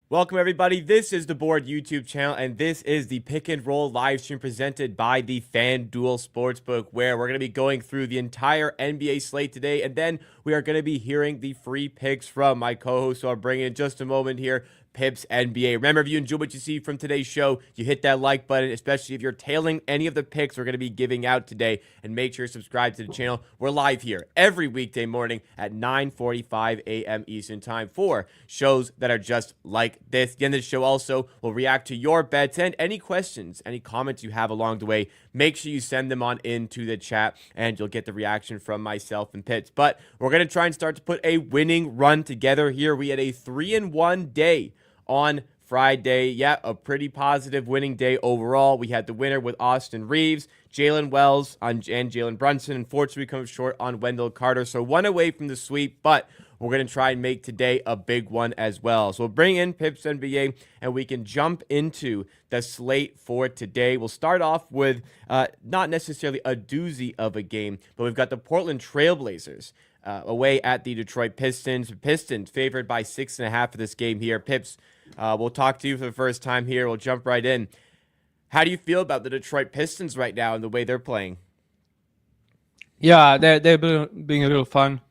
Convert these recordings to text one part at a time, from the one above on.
Welcome, everybody. This is the Board YouTube channel, and this is the Pick and Roll live stream presented by the FanDuel Sportsbook, where we're going to be going through the entire NBA slate today, and then we are going to be hearing the free picks from my co-host, so I'll bring in just a moment here. PipsNBA. Remember, if you enjoy what you see from today's show, you hit that like button, especially if you're tailing any of the picks we're going to be giving out today, and make sure you subscribe to the channel. We're live here every weekday morning at 9:45 a.m. Eastern Time for shows that are just like this. At the end of the show also, we'll react to your bets and any questions, any comments you have along the way. Make sure you send them on into the chat, and you'll get the reaction from myself and Pips. But we're going to try and start to put a winning run together here. We had a 3-1 day on Friday. Yeah, a pretty positive winning day overall. We had the winner with Austin Reeves, Jalen Wells, and Jalen Brunson. Unfortunately, we come short on Wendell Carter. So one away from the sweep, but we're going to try and make today a big one as well. So we'll bring in PipsNBA, and we can jump into the slate for today. We'll start off with not necessarily a doozy of a game, but we've got the Portland Trailblazers away at the Detroit Pistons. Pistons favored by 6.5 for this game here. Pips, we'll talk to you for the first time here. We'll jump right in. How do you feel about the Detroit Pistons right now and the way they're playing? Yeah, they've been real fun.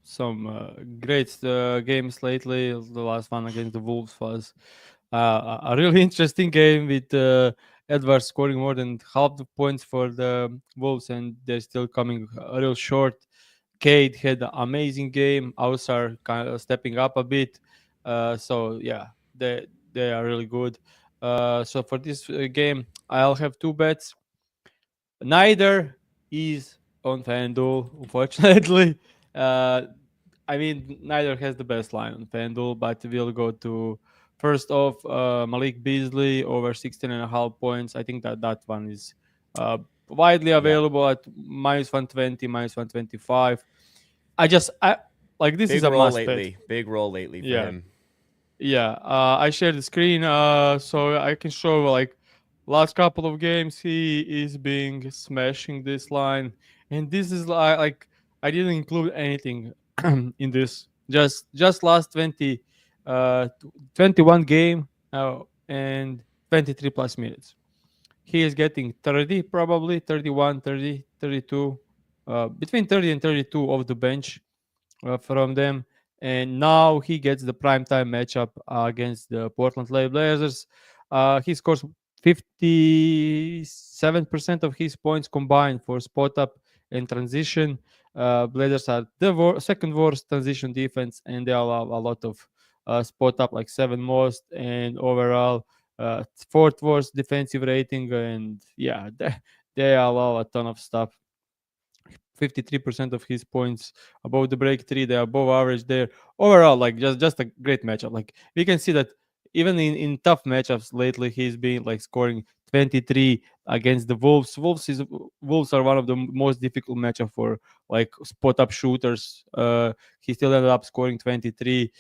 Some great games lately. The last one against the Wolves was a really interesting game with Edwards scoring more than half the points for the Wolves, and they're still coming real short. Cade had an amazing game. Ausar kind of stepping up a bit. So yeah, they are really good. So for this game, I'll have two bets. Neither is on FanDuel, unfortunately. Uh, I mean, neither has the best line on FanDuel, but we'll go to first off Malik Beasley over 16.5 points. I think that one is widely Yeah. available at minus 120, minus 125. I like this is Big a role must bet. lately. Big role lately for Yeah, him. yeah, I shared the screen so I can show like last couple of games he is being smashing this line, and this is like I didn't include anything in this. Just last 21 game and 23 plus minutes. He is getting 30 probably 31, 30, 32, between 30 and 32 off the bench from them. And now he gets the primetime matchup against the Portland Trail Blazers. He scores 57% of his points combined for spot up and transition. Blazers are the second worst transition defense, and they allow a lot of spot up, like seven most, and overall fourth worst defensive rating. And yeah, they allow a ton of stuff. 53% of his points above the break three. They are above average there. Overall, like just a great matchup. Like we can see that even in tough matchups lately, he's been like scoring 23 against the Wolves. Wolves are one of the most difficult matchup for like spot up shooters. He still ended up scoring 23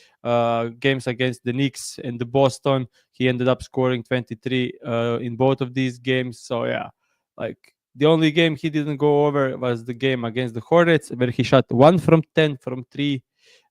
games against the Knicks and the Boston. He ended up scoring 23 in both of these games. So yeah, like the only game he didn't go over was the game against the Hornets, where he shot 1 from 10 from three.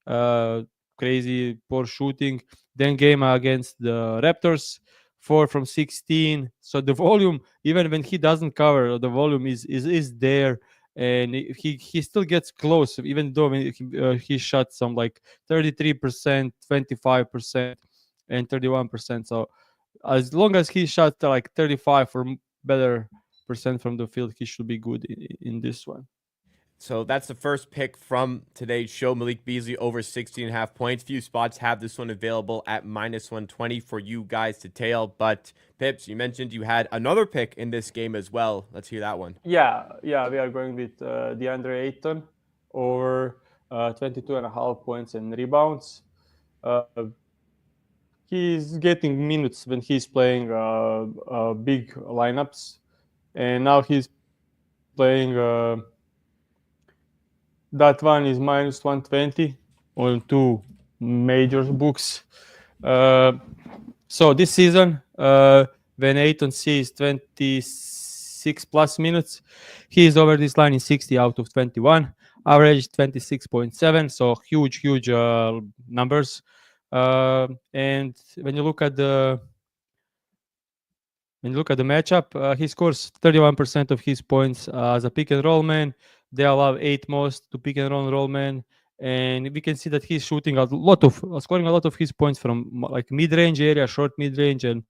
Uh, Crazy poor shooting. Then game against the Raptors, 4 from 16. So the volume, even when he doesn't cover, the volume is there, and he still gets close, even though when he shot some like 33%, 25%, and 31%. So as long as he shot like 35 or better percent from the field, he should be good in this one. So that's the first pick from today's show. Malik Beasley over 16.5 points. Few spots have this one available at minus 120 for you guys to tail. But Pips, you mentioned you had another pick in this game as well. Let's hear that one. Yeah, we are going with DeAndre Ayton over 22.5 points and rebounds. Uh, he's getting minutes when he's playing big lineups, and now he's playing. That one is minus 120 on two major books. Uh, so this season, when Ayton sees 26 plus minutes, he is over this line in 60 out of 21, average 26.7. So huge numbers. And when you look at the matchup, he scores 31% of his points as a pick and roll man. They allow eight most to pick and roll man, and we can see that he's shooting a lot of scoring a lot of his points from like mid range area, short mid range, and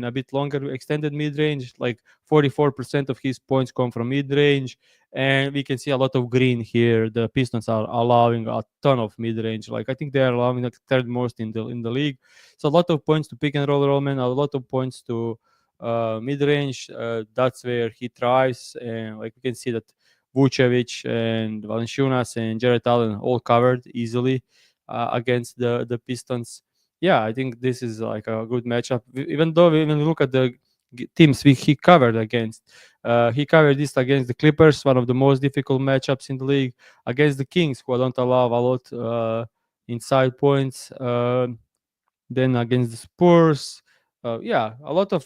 a bit longer extended mid range. Like 44% of his points come from mid range, and we can see a lot of green here. The Pistons are allowing a ton of mid range. Like I think they are allowing like third most in the league. So a lot of points to pick and roll man, a lot of points to mid range. That's where he thrives, and like we can see that Vucevic and Valanciunas and Jared Allen all covered easily against the Pistons. Yeah, I think this is like a good matchup. Even though when we look at the teams he covered against, he covered this against the Clippers, one of the most difficult matchups in the league, against the Kings, who don't allow a lot inside points. Then against the Spurs. Yeah, a lot of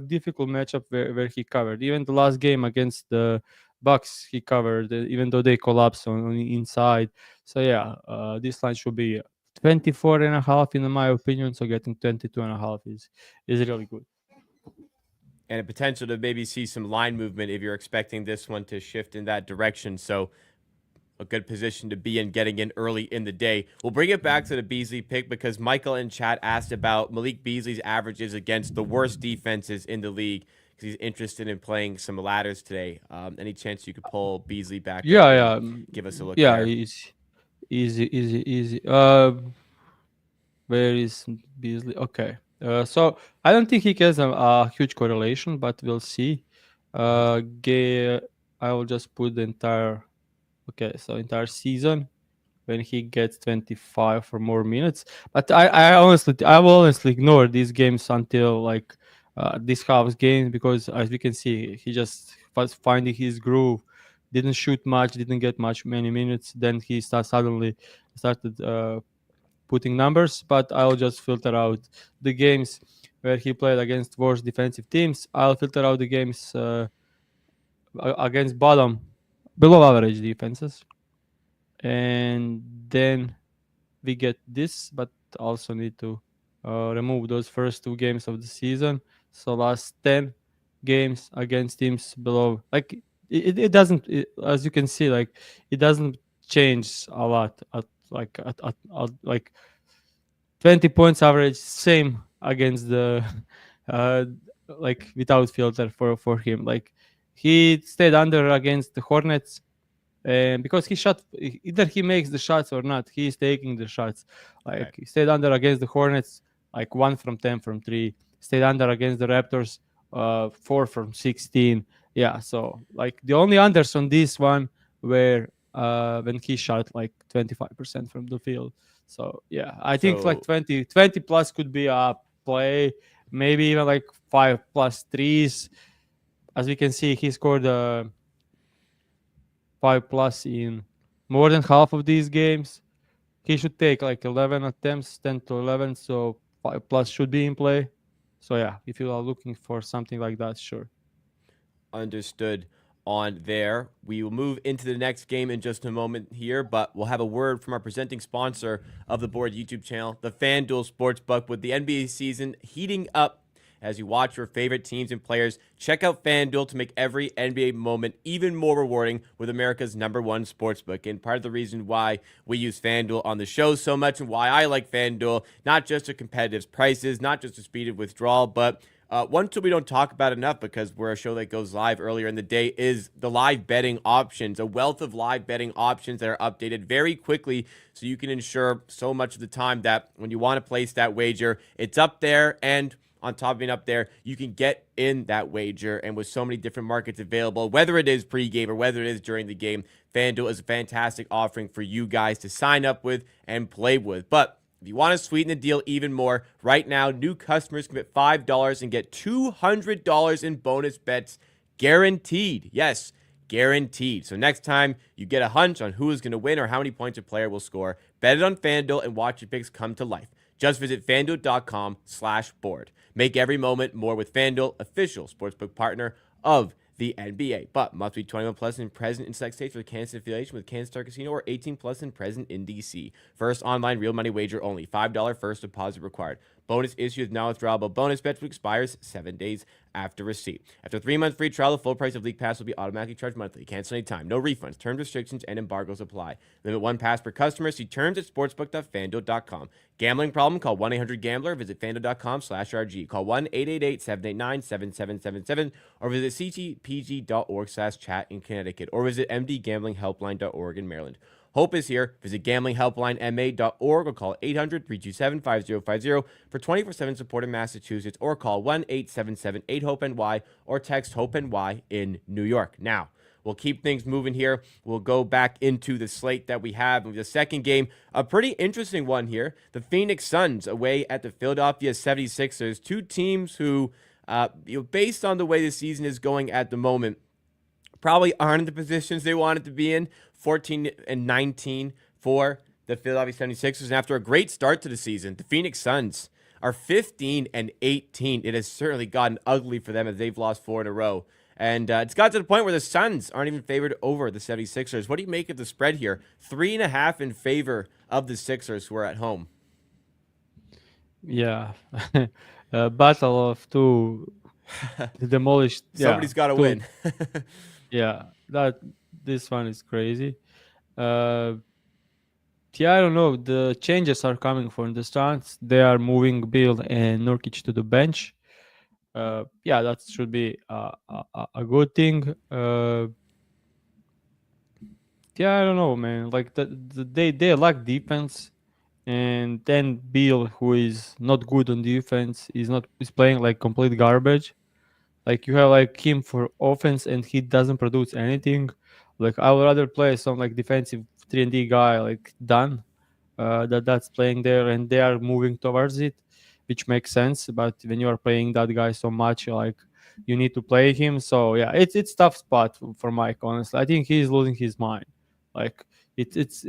difficult matchup where he covered. Even the last game against the Bucks, he covered, even though they collapsed on the inside. So yeah, this line should be 24 and a half in my opinion. So getting 22 and a half is really good. And a potential to maybe see some line movement if you're expecting this one to shift in that direction. So a good position to be in getting in early in the day. We'll bring it back to the Beasley pick because Michael in chat asked about Malik Beasley's averages against the worst defenses in the league because he's interested in playing some ladders today. Any chance you could pull Beasley back up Yeah, and yeah, give us a look yeah. there? Easy. Where is Beasley? Okay. So I don't think he has a huge correlation, but we'll see. I will just put the entire. Okay, so entire season when he gets 25 or more minutes. But I will honestly ignore these games until like this half games because as we can see, he just was finding his groove. Didn't shoot much, didn't get many minutes. Then he suddenly started putting numbers. But I'll just filter out the games where he played against worst defensive teams. I'll filter out the games against below average defenses, and then we get this, but also need to remove those first two games of the season. So last 10 games against teams below, like it doesn't, as you can see, like it doesn't change a lot. At like 20 points average, same against the uh, like without filter for him. Like he stayed under against the Hornets, and because he shot, either he makes the shots or not, he's taking the shots. Okay. Like he stayed under against the Hornets, like 1 from 10 from three. Stayed under against the Raptors, 4 from 16. Yeah, so like the only unders on this one were when he shot like 25% from the field. So yeah, I think like So 20 plus could be a play, maybe even like 5 plus 3s. As we can see, he scored 5 plus in more than half of these games. He should take like 11 attempts, 10 to 11, so 5 plus should be in play. So yeah, if you are looking for something like that, sure. understood on there. We will move into the next game in just a moment here, but we'll have a word from our presenting sponsor of the board YouTube channel, the FanDuel Sportsbook. With the NBA season heating up as you watch your favorite teams and players, check out FanDuel to make every NBA moment even more rewarding with America's #1 sportsbook. And part of the reason why we use FanDuel on the show so much and why I like FanDuel, not just the competitive prices, not just the speed of withdrawal, but one tool we don't talk about enough because we're a show that goes live earlier in the day is the live betting options, a wealth of live betting options that are updated very quickly so you can ensure so much of the time that when you want to place that wager, it's up there, and on top of being up there, you can get in that wager. And with so many different markets available, whether it is pregame or whether it is during the game, FanDuel is a fantastic offering for you guys to sign up with and play with. But if you want to sweeten the deal even more, right now, new customers can bet $5 and get $200 in bonus bets guaranteed. Yes, guaranteed. So next time you get a hunch on who is going to win or how many points a player will score, bet it on FanDuel and watch your picks come to life. Just visit FanDuel.com/board. Make every moment more with FanDuel, official sportsbook partner of the NBA. But must be 21 plus and present in select states with Kansas affiliation with Kansas Star Casino, or 18 plus and present in DC. First online real money wager only. $5 first deposit required. Bonus issued with non-withdrawable bonus bet, which expires 7 days after receipt. After 3 month free trial, the full price of League Pass will be automatically charged monthly. Cancel anytime. No refunds. Terms, restrictions, and embargoes apply. Limit 1 pass per customer. See terms at sportsbook.fanduel.com. Gambling problem? Call 1-800-GAMBLER. Visit fanduel.com/RG. Call 1-888-789-7777 or visit ctpg.org/chat in Connecticut or visit mdgamblinghelpline.org in Maryland. Hope is here. Visit gamblinghelplinema.org or call 800-327-5050 for 24/7 support in Massachusetts, or call 1-877-8-HOPE-NY or text HOPE-NY in New York. Now, we'll keep things moving here. We'll go back into the slate that we have. The second game, a pretty interesting one here. The Phoenix Suns away at the Philadelphia 76ers. Two teams who, based on the way the season is going at the moment, probably aren't in the positions they wanted to be in. 14-19 for the Philadelphia 76ers. And after a great start to the season, the Phoenix Suns are 15-18. It has certainly gotten ugly for them as they've lost 4 in a row. And it's got to the point where the Suns aren't even favored over the 76ers. What do you make of the spread here? 3.5 in favor of the Sixers, who are at home. Yeah. Battle of two demolished. Somebody's got to win. Yeah, this one is crazy. Yeah, I don't know. The changes are coming from the Suns. They are moving Bill and Nurkic to the bench. Yeah, that should be a good thing. Yeah, I don't know, man. Like they lack defense, and then Bill, who is not good on defense, is playing like complete garbage. Like you have like him for offense, and he doesn't produce anything. Like I would rather play some like defensive 3-and-D guy like Dan, that's playing there, and they are moving towards it, which makes sense. But when you are playing that guy so much, like you need to play him. So yeah, it's tough spot for Mike. Honestly, I think he's losing his mind. Like it's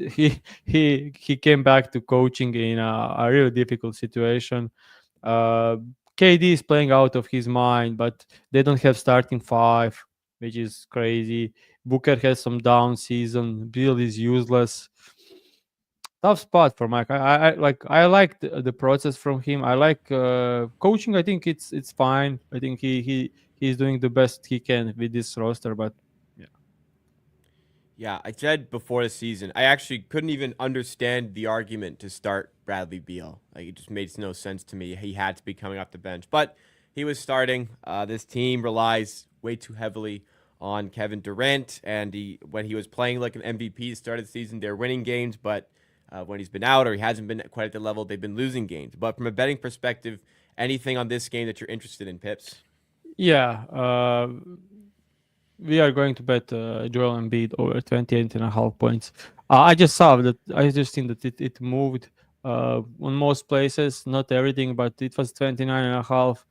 he came back to coaching in a really difficult situation. Uh, KD is playing out of his mind, but they don't have starting five, which is crazy. Booker has some down season. Bill is useless. Tough spot for Mike. I like the process from him. I like coaching. I think it's fine. I think he's doing the best he can with this roster. But yeah, Yeah, I said before the season, I actually couldn't even understand the argument to start Bradley Beal. Like, it just made no sense to me. He had to be coming off the bench, but he was starting. This team relies way too heavily on Kevin Durant, and when he was playing like an MVP to start the season, they're winning games, but when he's been out or he hasn't been quite at the level, they've been losing games. But from a betting perspective, anything on this game that you're interested in, Pips? yeah. We are going to bet Joel Embiid over 28.5 points. I just saw that. I just seen that it moved on most places, not everything, but it was 29.5.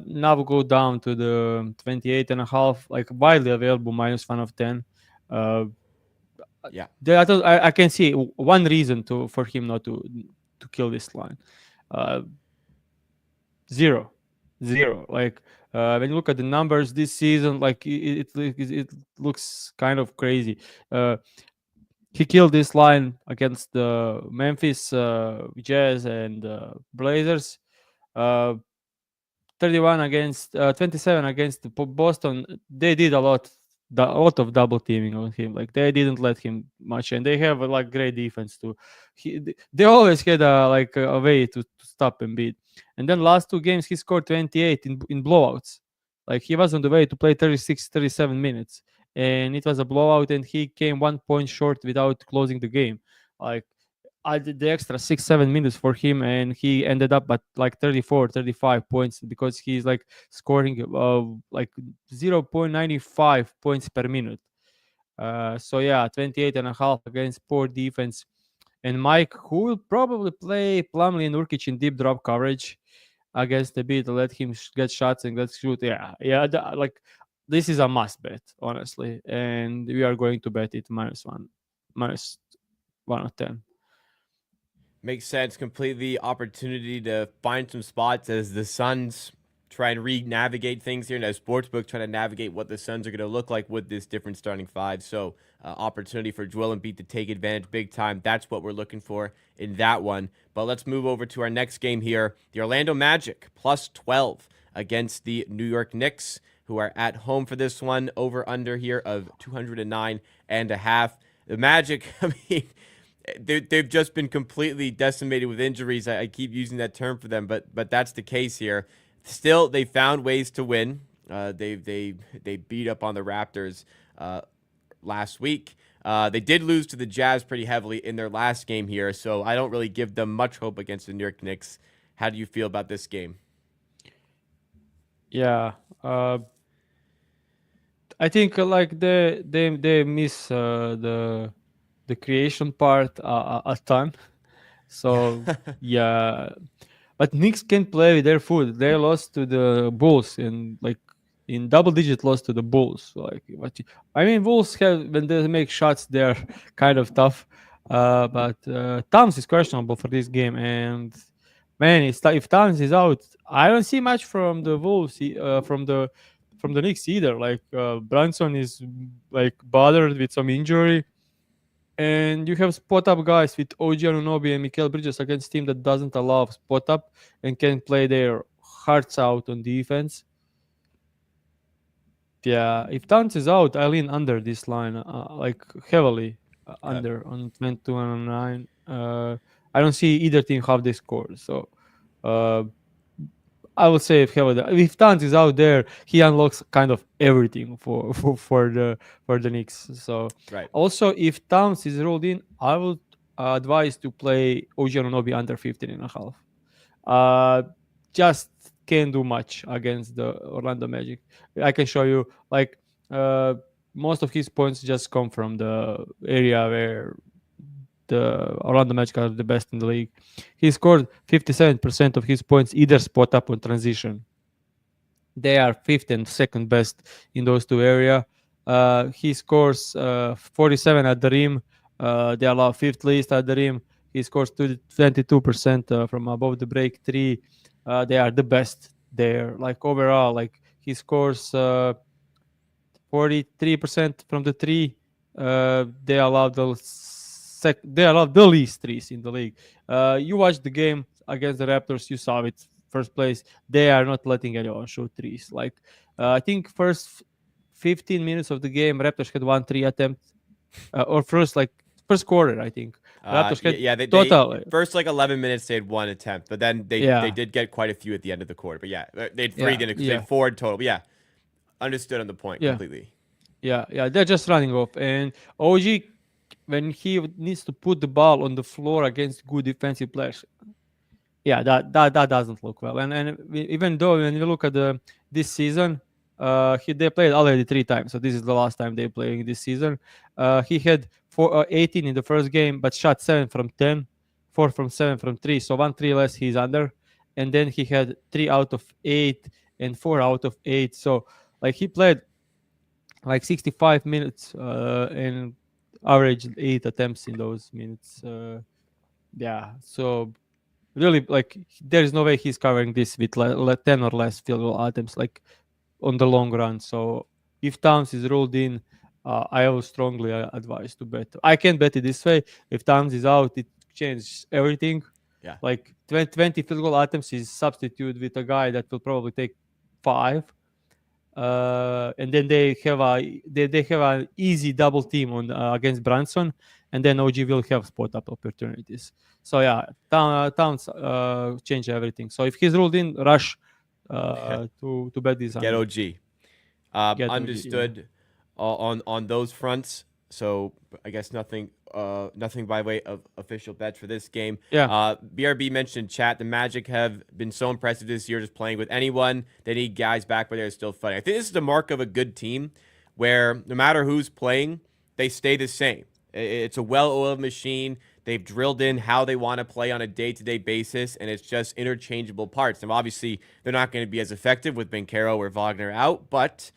Now we go down to the 28.5, like widely available -1 of 10. Yeah. I can see one reason for him not to kill this line. Zero. Like when you look at the numbers this season, like it looks kind of crazy. He killed this line against the Memphis Jazz and Blazers. Uh, 31 against 27 against Boston. They did a lot of double teaming on him. Like they didn't let him much, and they have like great defense too. They always had a way to stop Embiid. And then last 2 games he scored 28 in blowouts. Like he was on the way to play 36, 37 minutes, and it was a blowout, and he came 1 point short without closing the game. Like I did the extra 6-7 minutes for him, and he ended up at like 34 35 points because he's like scoring like 0.95 points per minute. So yeah, 28.5 against poor defense. And Mike, who will probably play Plumlee and Nurkic in deep drop coverage against the beat, let him get shots and let's shoot. Yeah, like this is a must bet, honestly, and we are going to bet it -1 of 10. Makes sense completely. Opportunity to find some spots as the Suns try and re-navigate things here, and as sportsbook trying to navigate what the Suns are going to look like with this different starting five. So opportunity for Joel Embiid to take advantage big time. That's what we're looking for in that one. But let's move over to our next game here. The Orlando Magic plus 12 against the New York Knicks, who are at home for this one. Over under here of 209.5. The Magic, I mean, they've just been completely decimated with injuries. I keep using that term for them, but that's the case here. Still, they found ways to win. They beat up on the Raptors last week. They did lose to the Jazz pretty heavily in their last game here, so I don't really give them much hope against the New York Knicks. How do you feel about this game? Yeah, I think like they miss the creation part a ton. So Yeah. yeah, but Knicks can play with their foot. They lost to the Bulls in like in double-digit loss to the Bulls. Like I mean, Bulls have when they make shots, they're kind of tough. But Towns is questionable for this game, and man, if Towns is out, I don't see much from the Wolves, from the Knicks either. Like Brunson is like bothered with some injury, and you have spot up guys with OG Anunoby and Mikael Bridges against team that doesn't allow spot up and can play their hearts out on defense. Yeah, if Towns is out, I lean under this line, like heavily Okay. under on 22 and 9. I don't see either team have this score, so uh, I would say if Towns is out there, he unlocks kind of everything for the Knicks. So Right. also, if Towns is rolled in, I would advise to play OG Anunoby under 15.5. Just can't do much against the Orlando Magic. I can show you like uh, most of his points just come from the area where the Orlando Magic are the best in the league. He scored 57% of his points either spot up or transition. They are fifth and second best in those two areas. He scores 47 at the rim. They allow fifth least at the rim. He scores 22% from above the break three. They are the best there. Like overall, like he scores 43% from the three. They allow the least threes in the league. You watched the game against the Raptors, you saw it first place. They are not letting anyone shoot threes. Like I think first 15 minutes of the game, Raptors had 1 3 attempt, or first quarter. I think Raptors had Yeah, they total. first like 11 minutes they had one attempt, but then they Yeah, did get quite a few at the end of the quarter. But yeah, they had three, yeah, didn't they yeah, had four in total. But yeah, understood on the point yeah, completely. yeah. They're just running off, and OG when he needs to put the ball on the floor against good defensive players, yeah, that doesn't look well. And even though when you look at this season, they played already 3 times, so this is the last time they playing this season. He had 18 in the first game, but shot 7 from 10, 4 from 7 from three, so 1 3 less he's under, and then he had 3 out of 8 and 4 out of 8. So like he played like 65 minutes and averaged 8 attempts in those minutes. Yeah, so really like there is no way he's covering this with 10 or less field goal attempts like on the long run. So if Towns is ruled in, I will strongly advise to bet. I can bet it this way: if Towns is out, it changes everything. Yeah. Like 20 field goal attempts is substitute with a guy that will probably take 5, and then they have an easy double team on against Branson, and then OG will have spot up opportunities. So yeah, Towns change everything. So if he's ruled in, rush to bet this Get under. OG. Get OG, yeah. Understood on those fronts. So I guess nothing by way of official bets for this game. Yeah, BRB mentioned in chat the Magic have been so impressive this year, just playing with anyone. They need guys back, but they're still fighting. I think this is the mark of a good team, where no matter who's playing, they stay the same. It's a well-oiled machine. They've drilled in how they want to play on a day-to-day basis, and it's just interchangeable parts. And obviously, they're not going to be as effective with Banchero or Wagner out, but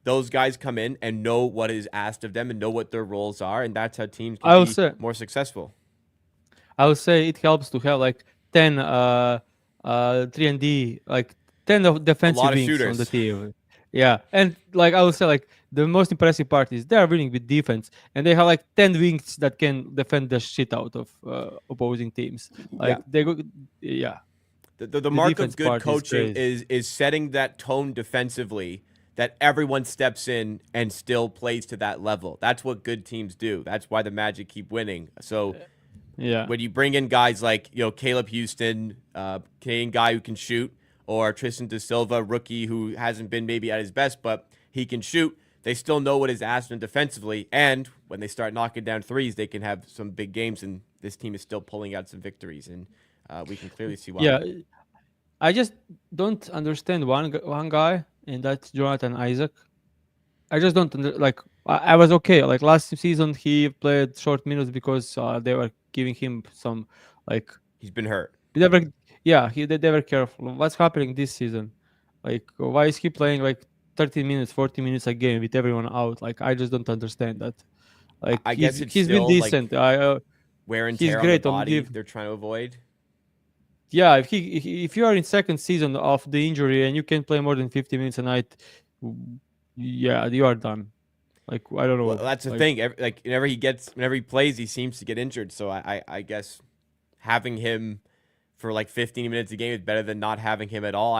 those guys come in and know what is asked of them and know what their roles are, and that's how teams can I will be say more successful. I would say it helps to have like 10 3 and D, like 10 of A defensive lot of wings on the shooters. team. Yeah, and like I would say, like the most impressive part is they are winning with defense, and they have like 10 wings that can defend the shit out of opposing teams. Yeah. Like they go, yeah, The the mark of defense good part is coaching crazy. is setting that tone defensively that everyone steps in and still plays to that level. That's what good teams do. That's why the Magic keep winning. So Yeah, when you bring in guys like Caleb Houston, Canadian guy who can shoot, or Tristan Da Silva, rookie who hasn't been maybe at his best, but he can shoot. They still know what is asked of them defensively, and when they start knocking down threes, they can have some big games. And this team is still pulling out some victories, and we can clearly see why. yeah. I just don't understand one guy, and that's Jonathan Isaac. I just don't like. I was okay. Like last season, he played short minutes because they were giving him some like He's been hurt. they were, yeah, they were careful. What's happening this season? Like, why is he playing like 30 minutes, 40 minutes a game with everyone out? Like, I just don't understand that. Like, I guess it's he's been still like decent. wear and He's tear on the great on body div. they're trying to avoid. Yeah, if you are in second season of the injury and you can play more than 50 minutes a night, yeah, you are done. Like, I don't Well, know. that's the Like, thing. Like whenever he plays, he seems to get injured. So I guess having him for like 15 minutes a game is better than not having him at all.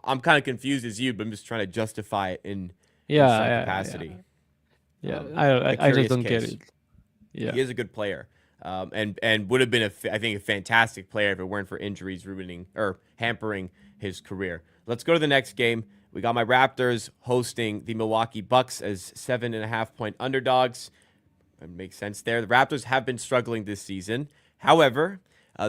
I'm kind of confused as you, but I'm just trying to justify it in yeah, some yeah, capacity. yeah. A I just curious don't get case. it. Yeah. He is a good player, and would have been I think a fantastic player if it weren't for injuries ruining or hampering his career. Let's go to the next game. We got my Raptors hosting the Milwaukee Bucks as 7.5-point underdogs. It makes sense there. The Raptors have been struggling this season. However,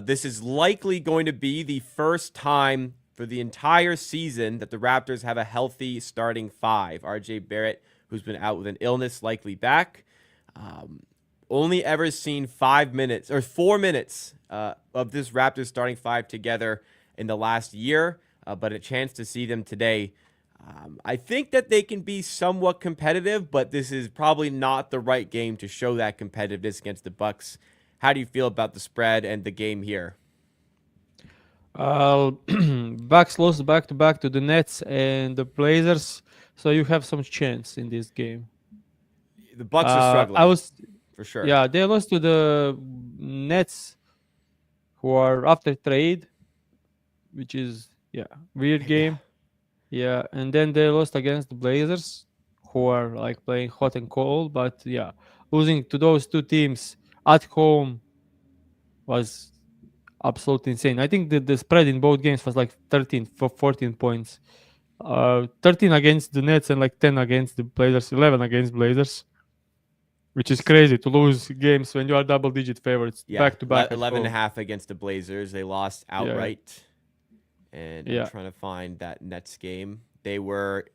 this is likely going to be the first time for the entire season that the Raptors have a healthy starting five. RJ Barrett, who's been out with an illness, likely back. Only ever seen 5 minutes or 4 minutes of this Raptors starting five together in the last year, but a chance to see them today. I think that they can be somewhat competitive, but this is probably not the right game to show that competitiveness against the Bucks. How do you feel about the spread and the game here? Bucks lost back to back to the Nets and the Blazers, so you have some chance in this game. The Bucks are I struggling was, for sure. yeah, they lost to the Nets, who are after trade, which is weird Yeah, game. Yeah, and then they lost against the Blazers, who are like playing hot and cold. But yeah, losing to those two teams at home was absolutely insane. I think the spread in both games was like 13 for 14 points. 13 against the Nets and like 10 against the Blazers, 11 against Blazers, which is crazy to lose games when you are double digit favorites yeah. back to back at 11 and a home. half against the Blazers. They lost Yeah, outright. And I'm yeah, trying to find that Nets game. They were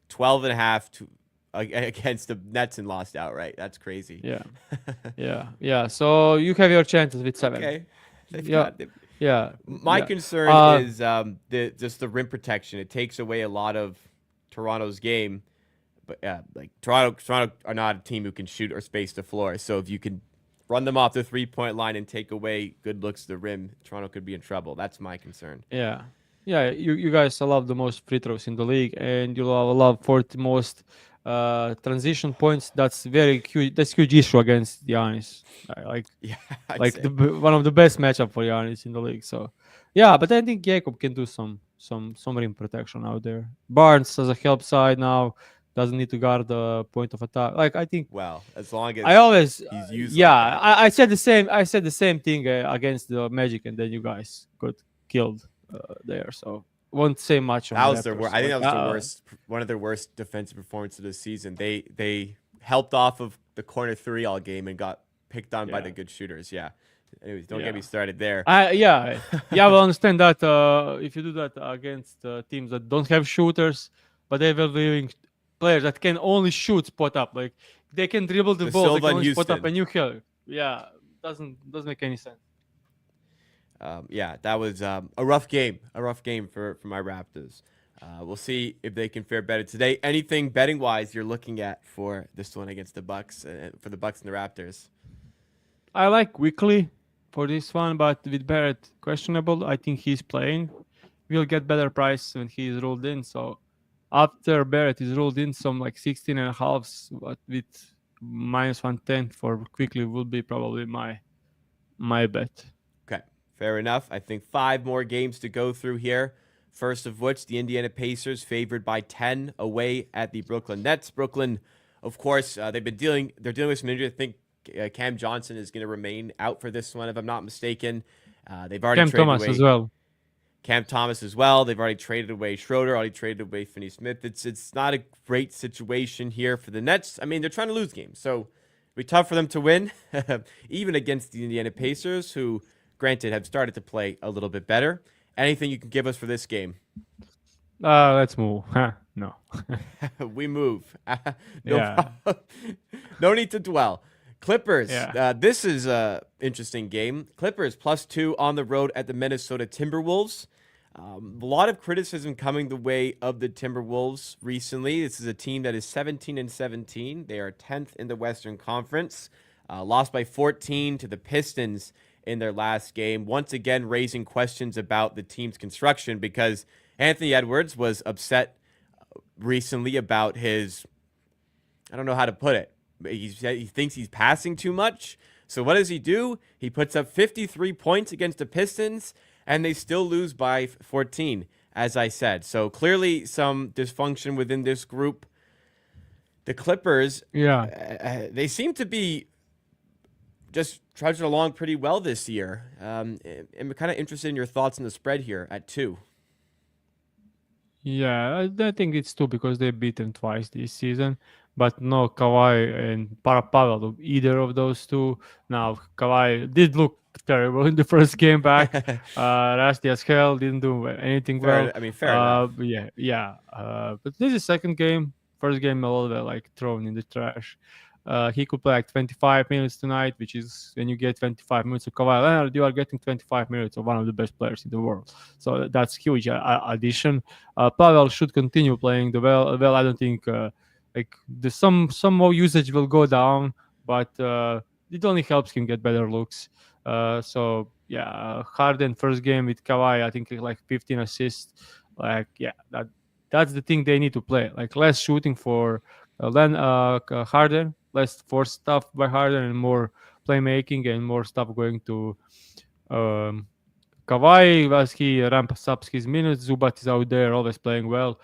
12 and a half against the Nets and lost outright. That's crazy. yeah, yeah. So you have your chances with seven. Okay. They've Yeah, got yeah, My yeah. concern Uh, is just the rim protection. It takes away a lot of Toronto's game, but like Toronto are not a team who can shoot or space the floor. So if you can run them off the 3-point line and take away good looks to the rim, Toronto could be in trouble. That's my concern. yeah, yeah. You guys love the most free throws in the league, and you love 40 most transition points. That's very huge. That's huge issue against Giannis. Like Yeah, I'd like say. one of the best matchup for Giannis in the league. So yeah, but I think Jacob can do some rim protection out there. Barnes as a help side now doesn't need to guard the point of attack. Like I think Well, as long I as always he's used yeah, like that. I said the same. I said the same thing against the Magic, and then you guys got killed there. So won't say much on That the was Raptors. I think Like that was the worst, one of their worst defensive performances of the season. They helped off of the corner three all game and got picked on by yeah, the good shooters. Yeah. Anyways, don't get yeah. me started there. Yeah, I will understand that if you do that against teams that don't have shooters, but they will leaving players that can only shoot spot up. Like they can dribble the The ball, they Silva can and only spot up, Houston. and you help. Yeah, doesn't make any sense. Yeah, that was a rough game. A rough game for my Raptors. We'll see if they can fare better today. Anything betting wise you're looking at for this one against the Bucks, for the Bucks and the Raptors? I like Weekly for this one, but with Barrett questionable, I think he's playing. will get better price when he is rolled in. So after Barrett is rolled in, some like 16 and a halves, but with minus 110 for quickly will be probably my bet. Okay, fair enough. I think 5 more games to go through here. First of which, the Indiana Pacers favored by 10 away at the Brooklyn Nets. Brooklyn, of course, they're dealing with some injury. I think Cam Johnson is going to remain out for this one, if I'm not mistaken. They've already Cam traded Thomas as away well. Cam Thomas as well. They've already traded away Schroeder, already traded away Finney Smith. It's not a great situation here for the Nets. I mean, they're trying to lose games, so it'll be tough for them to win, even against the Indiana Pacers, who, granted, have started to play a little bit better. Anything you can give us for this game? Let's move. Huh? No. We move. No Yeah. problem. No need to dwell. Clippers. Yeah. This is a interesting game. Clippers +2 on the road at the Minnesota Timberwolves. A lot of criticism coming the way of the Timberwolves recently. This is a team that is 17-17. They are 10th in the Western Conference. Lost by 14 to the Pistons in their last game. Once again, raising questions about the team's construction because Anthony Edwards was upset recently about his, I don't know how to put it, but he thinks he's passing too much. So what does he do? He puts up 53 points against the Pistons, and they still lose by 14, as I said. So clearly some dysfunction within this group. The Clippers, Yeah. they seem to be just trudging along pretty well this year. I'm kind of interested in your thoughts on the spread here at 2. Yeah, I think it's two because they beat them twice this season, but no Kawhi and Pavel, either of those two. Now Kawhi did look terrible in the first game back. Rusty as hell, didn't do anything well. Fair enough. But this is second game. First game a little bit like thrown in the trash. He could play like 25 minutes tonight, which is when you get 25 minutes of Kawhi Leonard, you are getting 25 minutes of one of the best players in the world. So that's huge addition. Pavel should continue playing the well. I don't think like the some more usage will go down, but it only helps him get better looks. So yeah, Harden first game with Kawhi, I think like 15 assists. Like yeah, that's the thing they need to play. Like less shooting for Harden, less force stuff by Harden, and more playmaking and more stuff going to um, Kawhi as he ramps up his minutes. Zubat is out there, always playing well.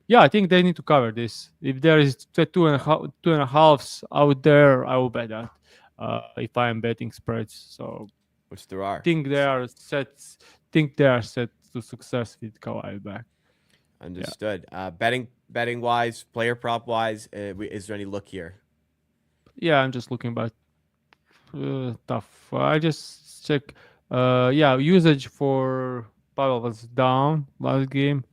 Yeah, I think they need to cover this. If there is two and a halves out there, I will bet that. If I am betting spreads, so Which there are. think they are set. Think they are set to success with Kawhi back. Understood. Betting wise, player prop wise, is there any look here? Yeah, I'm just looking, but tough. I just check. Usage for Pavel was down last game.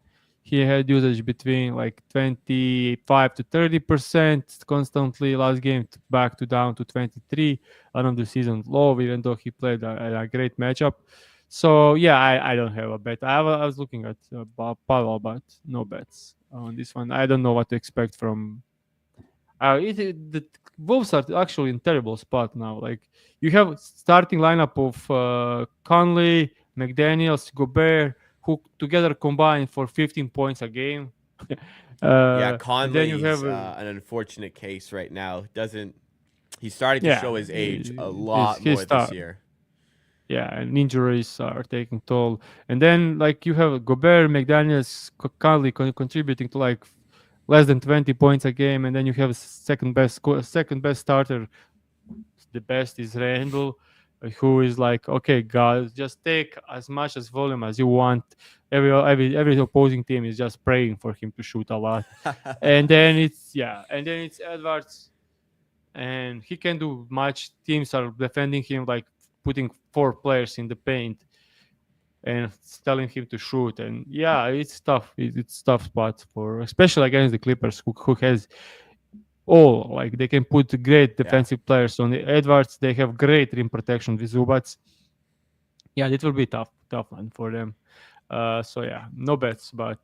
He had usage between like 25 to 30% constantly. Last game back to down to 23. End of the season low, even though he played a great matchup. So yeah, I don't have a bet. I was looking at Pavel, but no bets on this one. I don't know what to expect from the Wolves are actually in terrible spot now. Like you have starting lineup of Conley, McDaniels, Gobert, who together combine for 15 points a game. And then you Conley's have an unfortunate case right now. He's starting to yeah, show his age a lot his more star. this year. Yeah, and injuries are taking toll. And then like you have Gobert, McDaniels, Conley contributing to like less than 20 points a game, and then you have second best starter. The best is Randall, who is like, okay, guys, just take as much as volume as you want. Every opposing team is just praying for him to shoot a lot, and then it's Edwards, and he can do much. Teams are defending him like putting 4 players in the paint and telling him to shoot. And yeah, it's tough. It's tough spot for especially against the Clippers, who has all like they can put great defensive players on the Edwards. They have great rim protection with Zubats. Yeah, it will be tough one for them. So yeah, no bets, but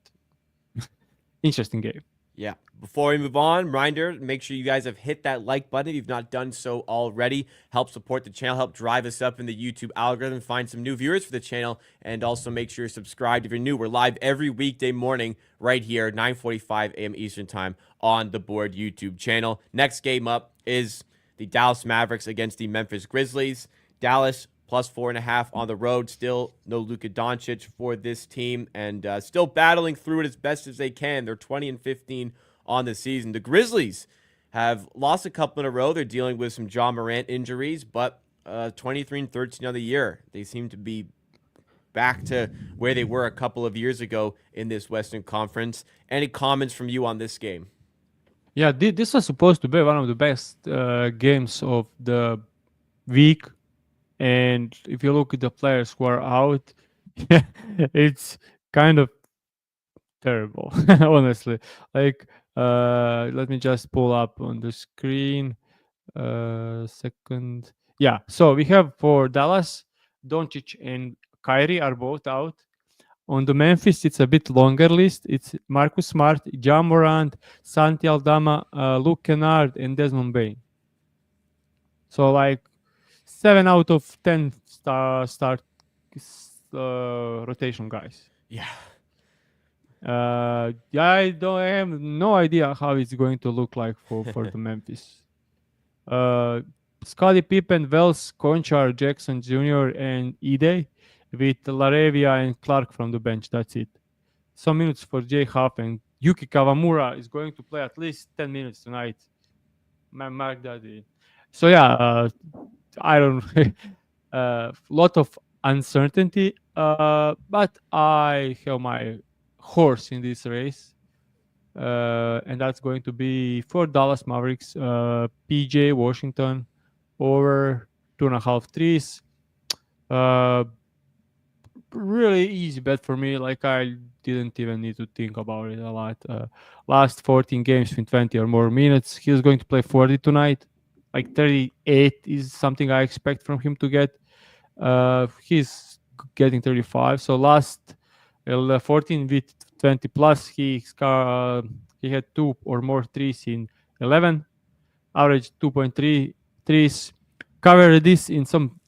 interesting game. Yeah. Before we move on, reminder, make sure you guys have hit that like button if you've not done so already. Help support the channel, help drive us up in the YouTube algorithm, find some new viewers for the channel, and also make sure you're subscribed if you're new. We're live every weekday morning right here, 9:45 a.m. Eastern Time on the Board YouTube channel. Next game up is the Dallas Mavericks against the Memphis Grizzlies. Dallas plus 4.5 on the road. Still no Luka Doncic for this team, and still battling through it as best as they can. They're 20-15 on the season. The Grizzlies have lost a couple in a row. They're dealing with some Ja Morant injuries, but 23-13 on the year. They seem to be back to where they were a couple of years ago in this Western Conference. Any comments from you on this game? Yeah, this was supposed to be one of the best games of the week. And if you look at the players who are out, it's kind of terrible, honestly. Like, let me just pull up on the screen. Second. Yeah, so we have for Dallas, Doncic and Kyrie are both out. On the Memphis, it's a bit longer list. It's Marcus Smart, Ja Morant, Santi Aldama, Luke Kennard, and Desmond Bain. So like 7 out of 10 start rotation guys. Yeah. I have no idea how it's going to look like for the Memphis. Scottie Pippen, Wells, Conchar, Jackson Jr., and Ide with Laravia and Clark from the bench. That's it. Some minutes for Jay Huff, and Yuki Kawamura is going to play at least 10 minutes tonight. Mark that in. So yeah, I don't lot of uncertainty, but I have my horse in this race, and that's going to be for Dallas Mavericks, PJ Washington over 2.5 threes. Really easy bet for me. Like I didn't even need to think about it a lot. Last 14 games in 20 or more minutes. He's going to play 40 tonight. Like 38 is something I expect from him to get. He's getting 35. So last 14 with 20 plus, he had 2 or more threes in 11. Average 2.3 threes. Cover this in some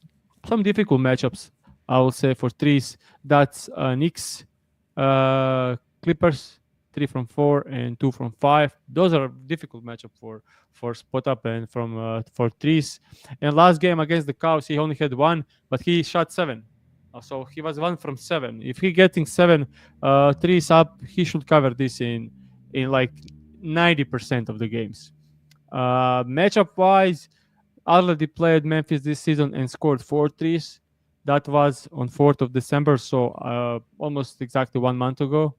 difficult matchups. I will say for threes, that's Knicks, Clippers, 3 from 4 and 2 from 5. Those are difficult matchup for spot up and from for threes. And last game against the Cavs, he only had 1, but he shot 7. So he was 1 from 7. If he getting 7 threes up, he should cover this in like 90% of the games. Matchup wise, already played Memphis this season and scored 4 threes. That was on 4th of December, so almost exactly 1 month ago.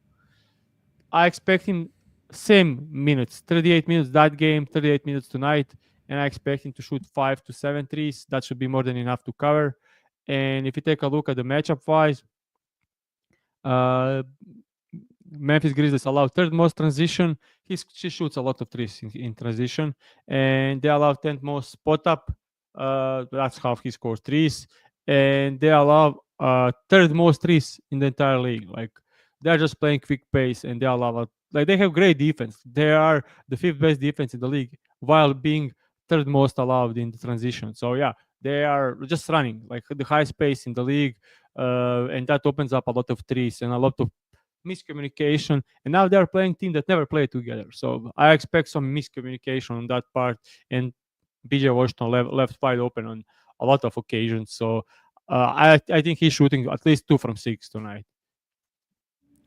I expect him same minutes, 38 minutes that game, 38 minutes tonight, and I expect him to shoot 5 to 7 threes. That should be more than enough to cover. And if you take a look at the matchup wise, Memphis Grizzlies allow third most transition. He shoots a lot of threes in transition, and they allow 10th most spot up. That's how he scores threes, and they allow third most threes in the entire league. Like they're just playing quick pace, and they allow like they have great defense. They are the 5th best defense in the league, while being third most allowed in the transition. So yeah, they are just running like the highest pace in the league, and that opens up a lot of threes and a lot of miscommunication, and now they're playing team that never played together. So I expect some miscommunication on that part, and PJ Washington left wide open on a lot of occasions. So I think he's shooting at least 2 from 6 tonight.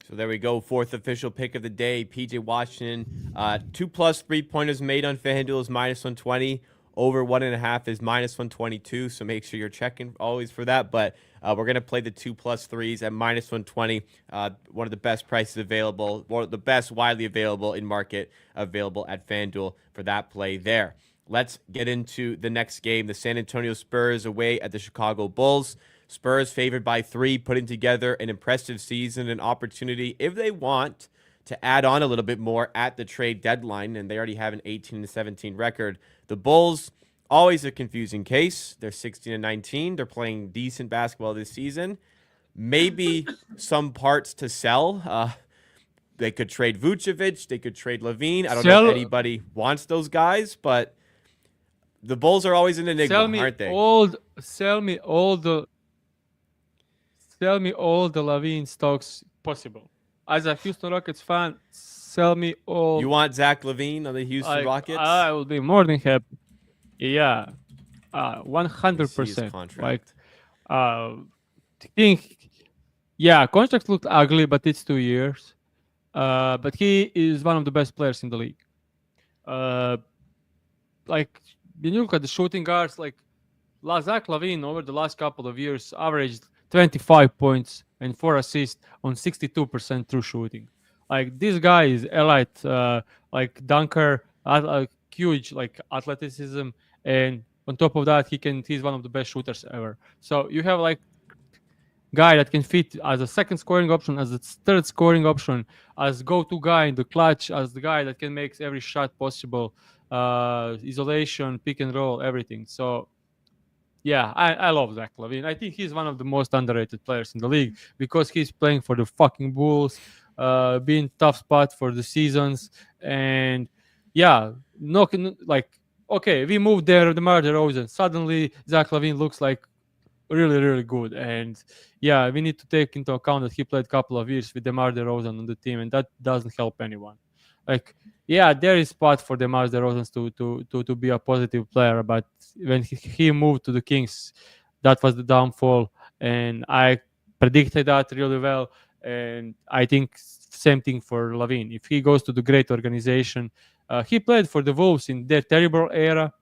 So there we go. 4th official pick of the day, PJ Washington. 2+ 3-pointers made on FanDuel is -120. Over 1.5 is -122. So make sure you're checking always for that. But we're going to play the 2+ 3s at -120. One of the best prices available, one of the best widely available in market available at FanDuel for that play there. Let's get into the next game. The San Antonio Spurs away at the Chicago Bulls. Spurs favored by 3, putting together an impressive season, an opportunity if they want to add on a little bit more at the trade deadline, and they already have an 18-17 record. The Bulls, always a confusing case. They're 16-19. They're playing decent basketball this season. Maybe some parts to sell. They could trade Vucevic. They could trade Levine. I don't know Sell if anybody wants those guys, but the Bulls are always an enigma, aren't they? sell me all the sell me all the Levine stocks possible. As a Houston Rockets fan, sell me You all. want Zach Levine on the Houston Like Rockets? I will be more than happy. Yeah, one Let me hundred see his percent. Like contract. uh, think. Yeah, contracts looked ugly, but it's 2 years. But he is one of the best players in the league. Uh, like when you look at the shooting guards, like Zach Lavine over the last couple of years averaged 25 points and 4 assists on 62% true shooting. Like this guy is elite, like dunker, huge like athleticism, and on top of that, he's one of the best shooters ever. So you have like guy that can fit as a second scoring option, as a third scoring option, as go-to guy in the clutch, as the guy that can make every shot possible, isolation, pick and roll, everything. So yeah, I love Zach Lavine. I think he's one of the most underrated players in the league because he's playing for the fucking Bulls, being tough spot for the seasons, and yeah, like okay, we moved there, DeMar DeRozan. Suddenly, Zach Lavine looks like really, really good. And yeah, we need to take into account that he played a couple of years with DeMar DeRozan on the team, and that doesn't help anyone. Like, yeah, there is spot for DeMar DeRozan to be a positive player, but when he moved to the Kings, that was the downfall, and I predicted that really well. And I think same thing for Lavine. If he goes to the great organization, he played for the Wolves in their terrible era,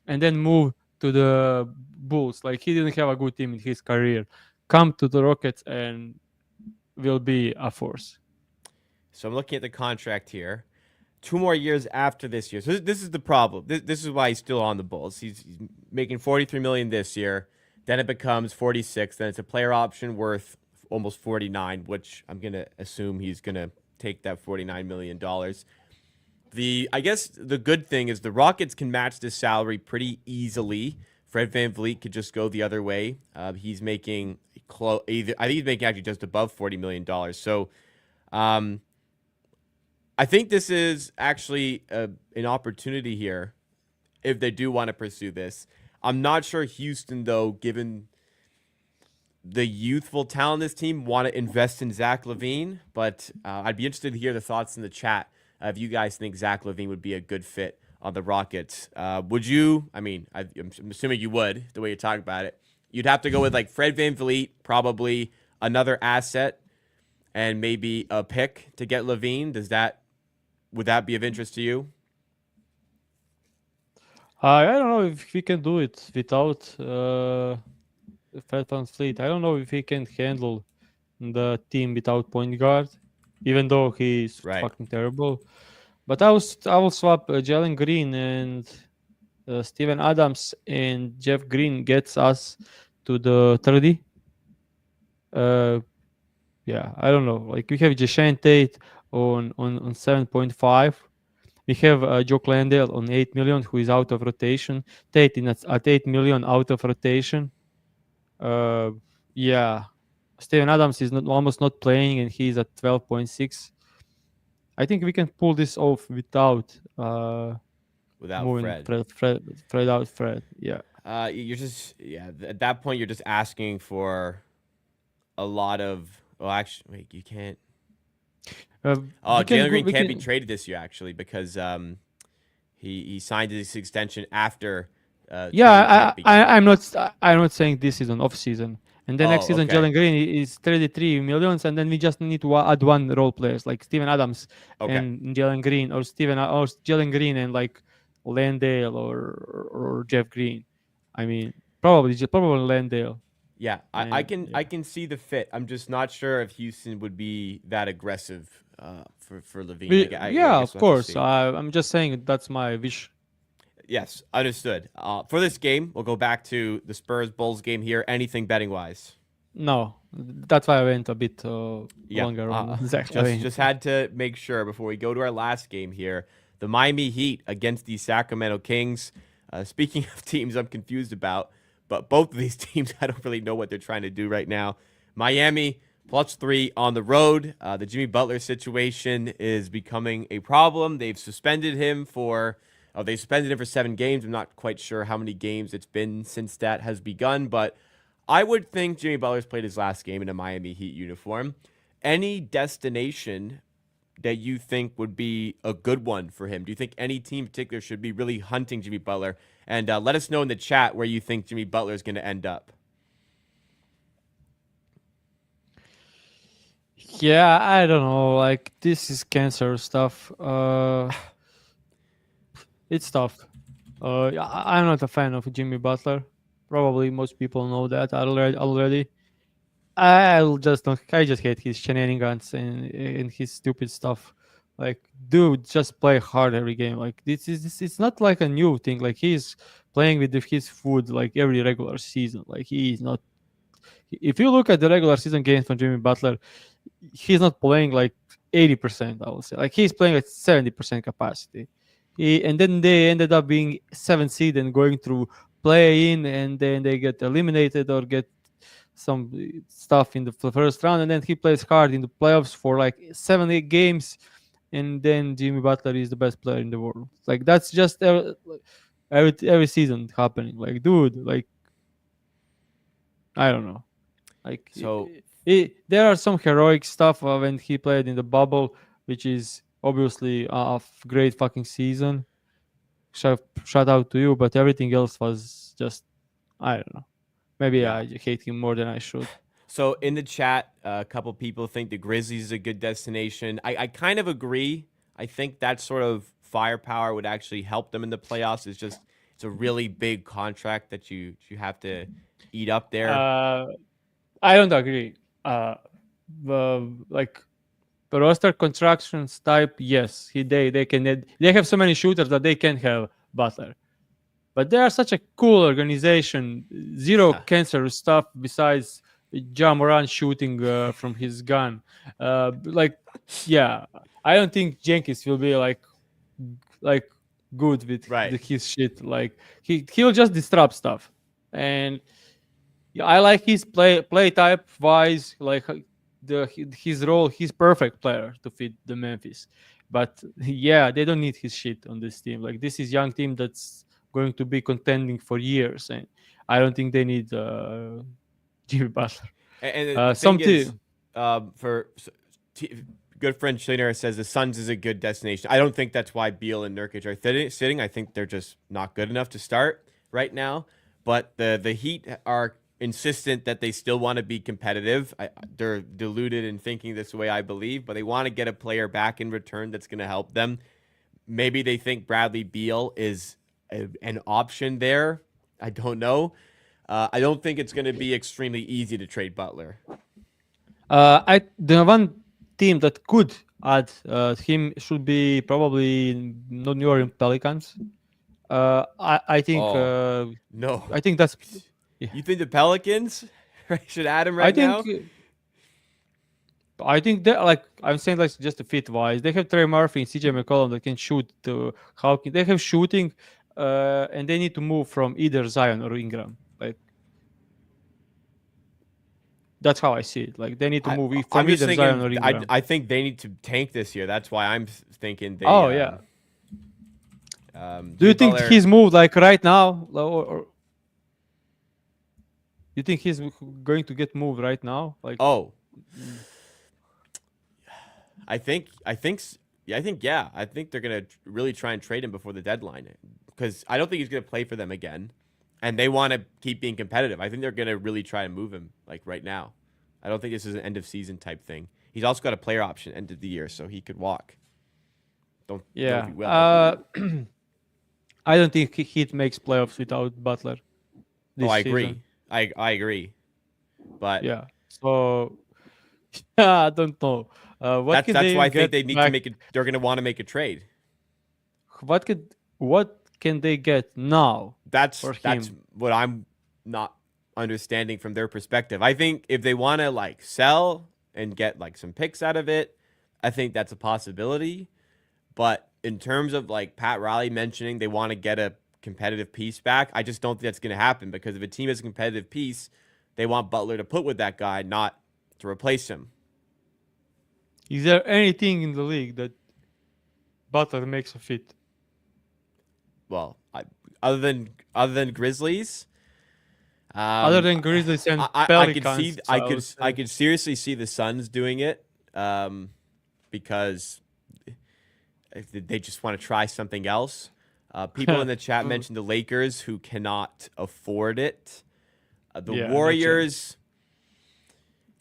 and then moved to the Bulls. Like he didn't have a good team in his career. Come to the Rockets and will be a force. So I'm looking at the contract here. 2 more years after this year. So this is the problem. This is why he's still on the Bulls. He's making $43 million this year. Then it becomes 46. Then it's a player option worth almost 49, which I'm gonna assume he's gonna take that $49 million. I guess the good thing is the Rockets can match this salary pretty easily. Fred VanVleet could just go the other way. He's making I think he's making actually just above $40 million. So I think this is actually an opportunity here if they do want to pursue this. I'm not sure Houston, though, given the youthful talent of this team, want to invest in Zach Lavine. But I'd be interested to hear the thoughts in the chat if you guys think Zach Lavine would be a good fit on the Rockets. Would you? I mean, I'm assuming you would, the way you talk about it. You'd have to go with like Fred VanVleet, probably another asset, and maybe a pick to get Lavine. Would that be of interest to you? I don't know if we can do it without Fred VanVleet. I don't know if he can handle the team without point guard, even though he's Right. fucking terrible. But I will swap Jalen Green and Steven Adams, and Jeff Green gets us to the 30. Yeah, I don't know. Like we have Jashan Tate on 7.5. We have Joe Landale on 8 million, who is out of rotation. Tate at 8 million out of rotation. Yeah, Steven Adams is almost not playing, and he's at 12.6. I think we can pull this off without moving Fred. Fred out. Fred, yeah. At that point, you're just asking for a lot of. Well, actually, wait, you can't. Jalen Green can't be traded this year actually because he signed his extension after. I'm not saying this is an off season. And then next season, okay. Jalen Green is 33 millions, and then we just need to add one role players like Steven Adams and Jalen Green, or Jalen Green and like Landale or Jeff Green. I mean, probably Landale. Yeah, I can see the fit. I'm just not sure if Houston would be that aggressive for Lavine. Of course. I'm just saying that's my wish. Yes, understood. For this game, we'll go back to the Spurs-Bulls game here. Anything betting-wise? No, that's why I went a bit longer on Zach Lavine. Just had to make sure before we go to our last game here. The Miami Heat against the Sacramento Kings. Speaking of teams I'm confused about, but both of these teams, I don't really know what they're trying to do right now. Miami +3 on the road. The Jimmy Butler situation is becoming a problem. They've suspended him for they suspended him for 7 games. I'm not quite sure how many games it's been since that has begun, but I would think Jimmy Butler's played his last game in a Miami Heat uniform. Any destination that you think would be a good one for him? Do you think any team in particular should be really hunting Jimmy Butler? And let us know in the chat where you think Jimmy Butler is going to end up. Yeah, I don't know. Like, this is cancer stuff. It's tough. I'm not a fan of Jimmy Butler. Probably most people know that already. I just hate his shenanigans and his stupid stuff. Like, dude, just play hard every game. Like, this it's not like a new thing. Like, he's playing with his food like every regular season. Like, he's not. If you look at the regular season games from Jimmy Butler, he's not playing like 80%. I would say, like, he's playing at 70% capacity. And then they ended up being 7th seed and going through play in, and then they get eliminated or get some stuff in the first round, and then he plays hard in the playoffs for like 7-8 games, and then Jimmy Butler is the best player in the world. Like, that's just every season happening. Like, dude, like, I don't know. Like, So there are some heroic stuff when he played in the bubble, which is obviously a great fucking season. Shout out to you, but everything else was just, I don't know. Maybe yeah. I hate him more than I should. So in the chat, a couple people think the Grizzlies is a good destination. I kind of agree. I think that sort of firepower would actually help them in the playoffs. It's a really big contract that you have to eat up there. I don't agree. Like, the roster constructions type, yes, they have so many shooters that they can have Butler. But they are such a cool organization. Zero cancer stuff besides Ja Morant shooting from his gun. Like, yeah, I don't think Jenkins will be like good with his shit. Like, he'll just disrupt stuff. And yeah, I like his play type wise. Like, his role, he's perfect player to fit the Memphis. But yeah, they don't need his shit on this team. Like, this is young team that's going to be contending for years, and I don't think they need Jimmy Butler. And the thing is, good friend Schliner says the Suns is a good destination. I don't think that's why Beal and Nurkic are sitting. I think they're just not good enough to start right now. But the Heat are insistent that they still want to be competitive. They're deluded in thinking this way, I believe, but they want to get a player back in return that's going to help them. Maybe they think Bradley Beal is an option there. I don't know. I don't think it's going to be extremely easy to trade Butler. The one team that could add him should be probably New Orleans Pelicans. I think. No. I think that's. Yeah. You think the Pelicans should add him now? I think that, like, I'm saying, like, just a fit wise, they have Trey Murphy and CJ McCollum that can shoot. They have shooting, and they need to move from either Zion or Ingram. Like, that's how I see it. Like, they need to move from either Zion or Ingram. I think they need to tank this year. That's why I'm thinking they. Yeah. Do you think he's moved like right now, or you think he's going to get moved right now? Like, I think they're gonna really try and trade him before the deadline, because I don't think he's gonna play for them again, and they want to keep being competitive. I think they're gonna really try and move him like right now. I don't think this is an end of season type thing. He's also got a player option end of the year, so he could walk. Don't know if he will. I don't think Heat makes playoffs without Butler. I agree. Season. I agree, but yeah. So I don't know. That's why I think they need to make it. They're going to want to make a trade. What can they get now? That's what I'm not understanding from their perspective. I think if they want to like sell and get like some picks out of it, I think that's a possibility. But in terms of like Pat Riley mentioning they want to get a competitive piece back, I just don't think that's going to happen, because if a team has a competitive piece, they want Butler to put with that guy, not to replace him. Is there anything in the league that Butler makes a fit? Well, other than Grizzlies, Other than Grizzlies and I could see Pelicans, I would I say. could seriously see the Suns doing it, because they just want to try something else. People in the chat mentioned the Lakers who cannot afford it. The Yeah, no chance. Warriors,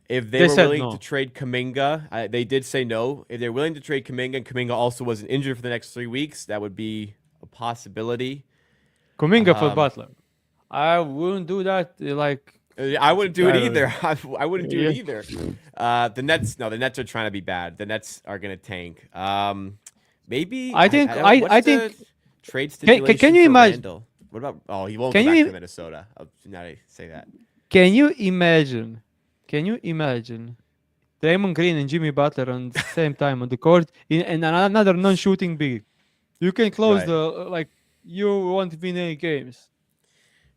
if they They were said willing to no. trade Kuminga, they did say no. If they're willing to trade Kuminga, and Kuminga also wasn't injured for the next 3 weeks, that would be a possibility. Kuminga for Um, Butler. I wouldn't do that. Like, I wouldn't do it I don't know. either. I wouldn't do it Yeah. either. The Nets, no, the Nets are trying to be bad. The Nets are gonna tank. Maybe I think I don't. What's I the think trade can stipulation you for imagine? Randall? What about? Oh, he won't go Can you back to im- Minnesota. Now I say that. can you imagine? Can you imagine Draymond Green and Jimmy Butler on the same time on the court in another non-shooting big? You can close Right. the like. You won't win any games.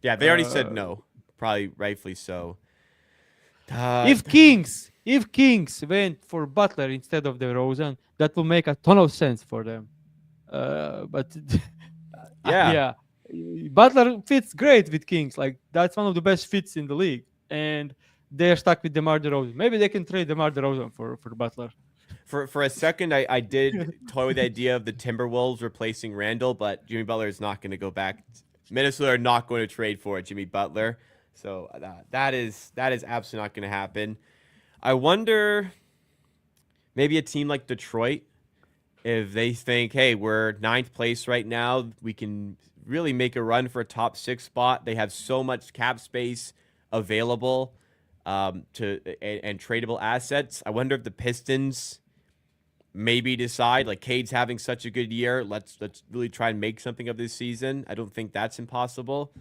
Yeah, they already said Uh, no. Probably rightfully so. Uh, if Kings went for Butler instead of DeRozan, that will make a ton of sense for them. But yeah. yeah, Butler fits great with Kings. Like that's one of the best fits in the league, and they're stuck with DeMar DeRozan. Maybe they can trade DeMar DeRozan for Butler. For a second, I did toy with the idea of the Timberwolves replacing Randall, but Jimmy Butler is not going to go back. Minnesota are not going to trade for Jimmy Butler, so that is absolutely not going to happen. I wonder, maybe a team like Detroit, if they think, hey, we're ninth place right now, we can really make a run for a top 6 spot. They have so much cap space available, and tradable assets. I wonder if the Pistons maybe decide, like, Cade's having such a good year, let's really try and make something of this season. I don't think that's impossible.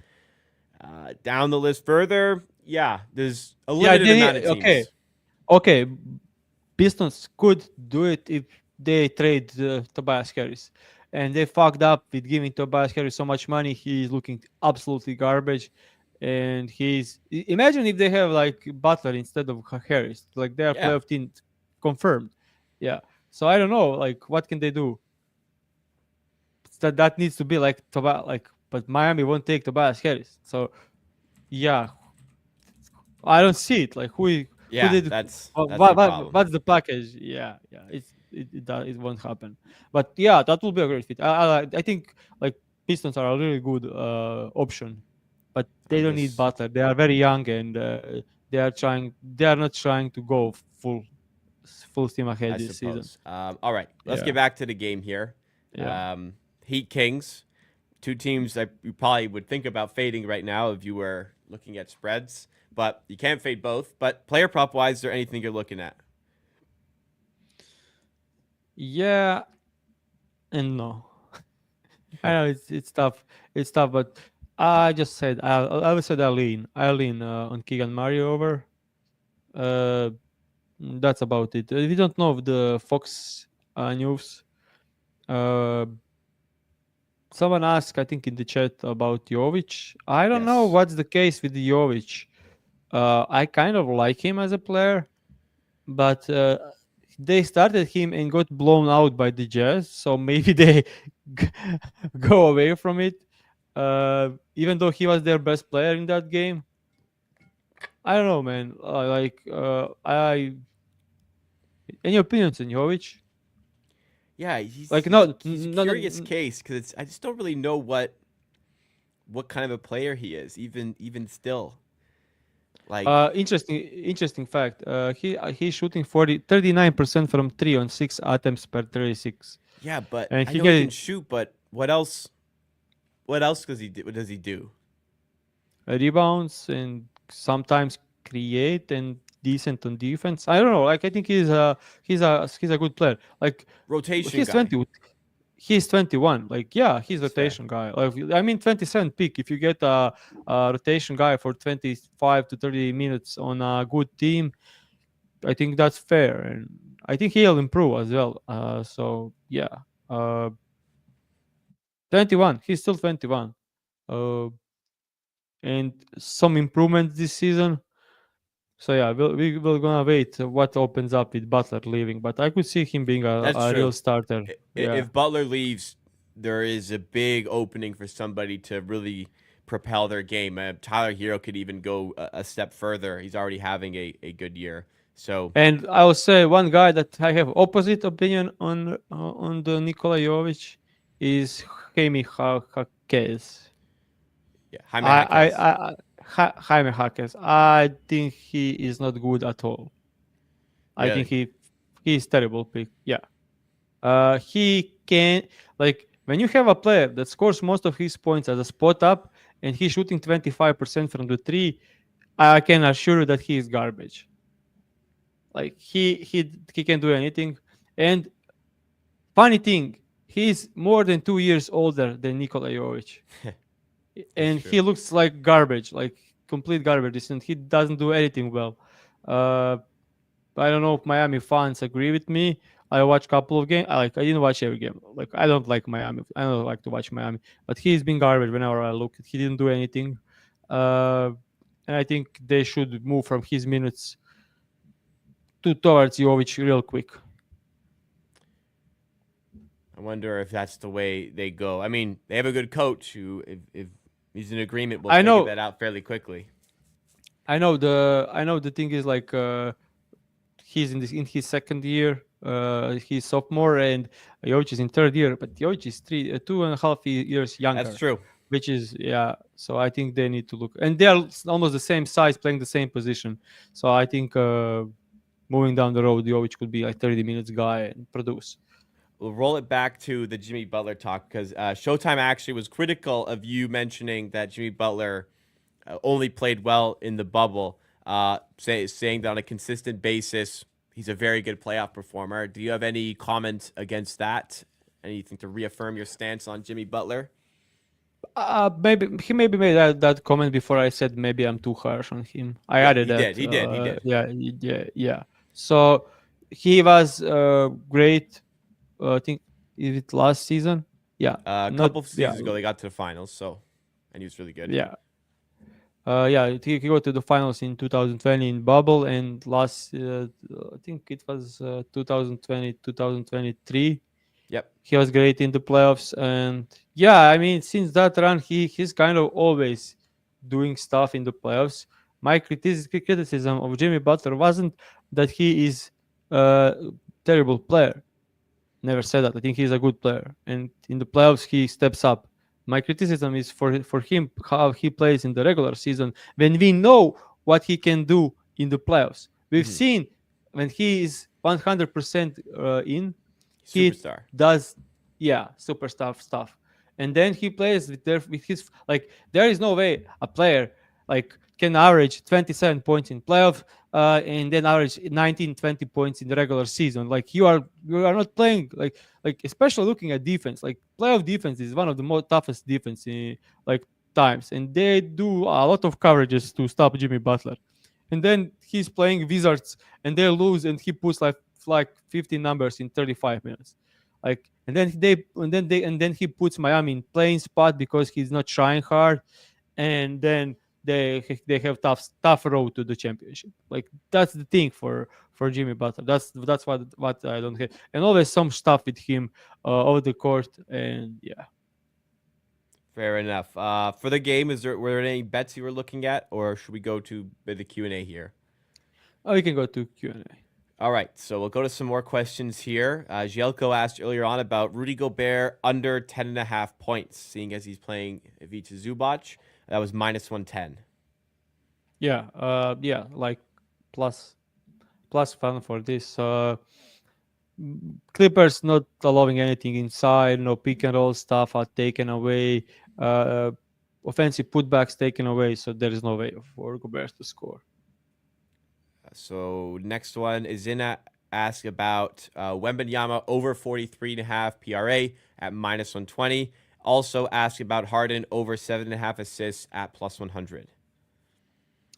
Down the list further, yeah, there's a Yeah, limited amount of okay, teams. okay. Pistons could do it if they trade Tobias Harris. And they fucked up with giving Tobias Harris so much money. He's looking absolutely garbage. And imagine if they have like Butler instead of Harris. Like they are Yeah, playoff team confirmed. Yeah. So I don't know. Like what can they do? That needs to be like Tobias. Like, but Miami won't take Tobias Harris. So yeah, I don't see it. Like who yeah, did that's the problem. what's the package? Yeah, yeah, it won't happen. But yeah, that will be a great fit. I think like Pistons are a really good option, but they I'm don't need just, Butler. They are very young and They are not trying to go full steam I ahead this season. suppose. All right, let's Yeah, get back to the game here. yeah. Heat Kings, two teams that you probably would think about fading right now if you were looking at spreads, but you can't fade both. But player prop wise, is there anything you're looking at? Yeah and no. I know it's tough. It's tough, but I just said I would say I lean on Keegan Murray over. Uh, that's about it. We don't know the Fox news. Uh, Someone asked, I think, in the chat about Jovic. I don't know Yes. what's the case with Jovic. I kind of like him as a player, but they started him and got blown out by the Jazz, so maybe they go away from it. Even though he was their best player in that game, I don't know, man. I any opinions on Jovic? Yeah, Like, he's a no, no, curious case because I just don't really know what kind of a player he is, even still. Like, interesting fact. He's shooting 39% from three on 6 attempts per 36, yeah, but and I he know he can get shoot, but what else? What else does he do? What does he do? rebounds and sometimes create and decent on defense. I don't know. Like I think he's a good player. Like Rotation he's guy. 20. He's 21. Like yeah, he's a That's fair. rotation guy. Like I mean, 27 pick. If you get a rotation guy for 25 to 30 minutes on a good team, I think that's fair, and I think he'll improve as well. So yeah, uh, 21. He's still 21. Uh, and some improvements this season. So yeah, we're gonna wait what opens up with Butler leaving, but I could see him being That's a real true. starter. Yeah, If Butler leaves, there is a big opening for somebody to really propel their game. Tyler Hero could even go a step further. He's already having a good year. So and I will say one guy that I have opposite opinion on the Nikola Jovic is Jaime Jaquez. yeah, Jaime Jaquez. Jaime Jaquez. I think he is not good at all. I think Really? he is terrible pick. Yeah. He can, like, when you have a player that scores most of his points as a spot up and he's shooting 25% from the three, I can assure you that he is garbage. Like he can do anything. And funny thing, he's more than 2 years older than Nikola Jovic, That's and true. he looks like garbage, like complete garbage, and he doesn't do anything well. Uh, I don't know if Miami fans agree with me. I watched a couple of games. I didn't watch every game. Like I don't like Miami. I don't like to watch Miami. But he's been garbage whenever I look. He didn't do anything. Uh, and I think they should move from his minutes towards Jovic real quick. I wonder if that's the way they go. I mean, they have a good coach who, if he's in agreement, will I figure know. that out fairly quickly. I know the thing is like he's in his second year. He's sophomore, and Jovic is in third year. But Jovic is 2.5 years That's younger, true. which is yeah. So I think they need to look, and they are almost the same size, playing the same position. So I think moving down the road, Jovic could be like 30 minutes guy and produce. We'll roll it back to the Jimmy Butler talk because Showtime actually was critical of you mentioning that Jimmy Butler only played well in the bubble, saying that on a consistent basis, he's a very good playoff performer. Do you have any comments against that? Anything to reaffirm your stance on Jimmy Butler? Maybe he maybe made that comment before I said maybe I'm too harsh on him. I Yeah, added he did. that. He did. He did. Yeah, yeah. So he was great. I think is it last season? Yeah, A not couple of yeah, seasons ago, they got to the finals, so and he was really good. yeah. Yeah, he got to the finals in 2020 in bubble, and last I think it was 2020 2023. Yep. He was great in the playoffs, and yeah, I mean since that run, he's kind of always doing stuff in the playoffs. My criticism of Jimmy Butler wasn't that he is a terrible player. Never said that. I think he's a good player, and in the playoffs he steps up. My criticism is for him how he plays in the regular season when we know what he can do in the playoffs. We've Hmm. seen when he is 100% in, he Superstar. does super stuff, and then he plays with his like there is no way a player like can average 27 points in playoff and then average 19 20 points in the regular season. Like you are not playing like especially looking at defense. Like playoff defense is one of the most toughest defense in like times, and they do a lot of coverages to stop Jimmy Butler. And then he's playing Wizards and they lose, and he puts like 15 numbers in 35 minutes. Like and then he puts Miami in playing spot because he's not trying hard, and then they have tough road to the championship. Like that's the thing for Jimmy Butler. That's what I don't have, and always some stuff with him over the court, and yeah. Fair enough. For the game, were there any bets you were looking at, or should we go to the Q&A here? Oh, we can go to Q&A. All right, so we'll go to some more questions here. Jelko asked earlier on about Rudy Gobert under 10.5 points, seeing as he's playing Ivica Zubac. That was minus 110. Yeah, like plus fun for this. Clippers not allowing anything inside, no pick and roll stuff are taken away, uh, offensive putbacks taken away, so there is no way for Gobert to score. So next one is ask about Wembanyama over 43.5 PRA at minus 120. Also ask about Harden over 7.5 assists at plus 100.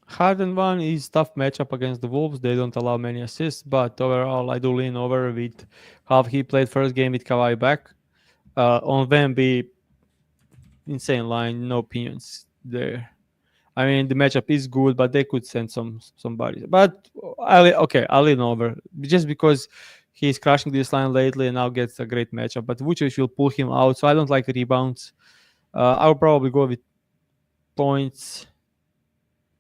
Harden one is tough matchup against the Wolves. They don't allow many assists, but overall I do lean over with how he played first game with Kawhi back. On Wemby, insane line, no opinions there. I mean, the matchup is good, but they could send somebody. But I'll lean over just because he's crushing this line lately and now gets a great matchup. But Vucevic will pull him out, so I don't like rebounds. I'll probably go with points